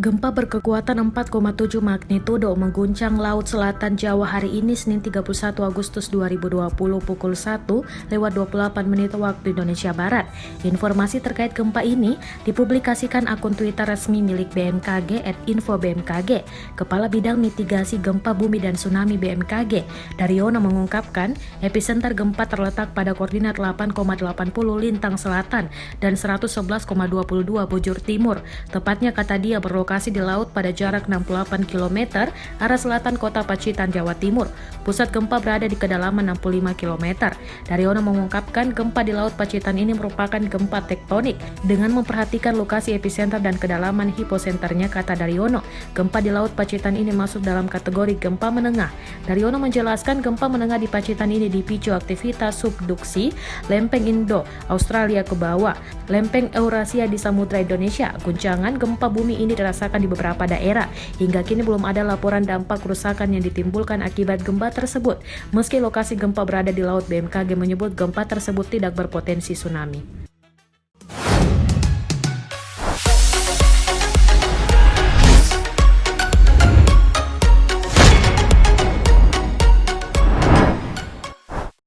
Gempa berkekuatan 4,7 magnitudo mengguncang Laut Selatan Jawa hari ini Senin 31 Agustus 2020 pukul 1:28 waktu Indonesia Barat. Informasi terkait gempa ini dipublikasikan akun Twitter resmi milik BMKG @info_bmkg. Kepala Bidang Mitigasi Gempa Bumi dan Tsunami BMKG, Daryono mengungkapkan epicenter gempa terletak pada koordinat 8,80 lintang selatan dan 111,22 bujur timur. Tepatnya kata dia berlokasi di laut pada jarak 68 km arah selatan kota Pacitan, Jawa Timur. Pusat gempa berada di kedalaman 65 km. Daryono mengungkapkan gempa di laut Pacitan ini merupakan gempa tektonik dengan memperhatikan lokasi epicenter dan kedalaman hiposenternya, kata Daryono. Gempa di laut Pacitan ini masuk dalam kategori gempa menengah. Daryono menjelaskan gempa menengah di Pacitan ini dipicu aktivitas subduksi lempeng Indo-Australia ke bawah, lempeng Eurasia di Samudra Indonesia. Guncangan gempa bumi ini dirasakan di beberapa daerah. Hingga kini belum ada laporan dampak kerusakan yang ditimbulkan akibat gempa tersebut. Meski lokasi gempa berada di laut, BMKG menyebut gempa tersebut tidak berpotensi tsunami.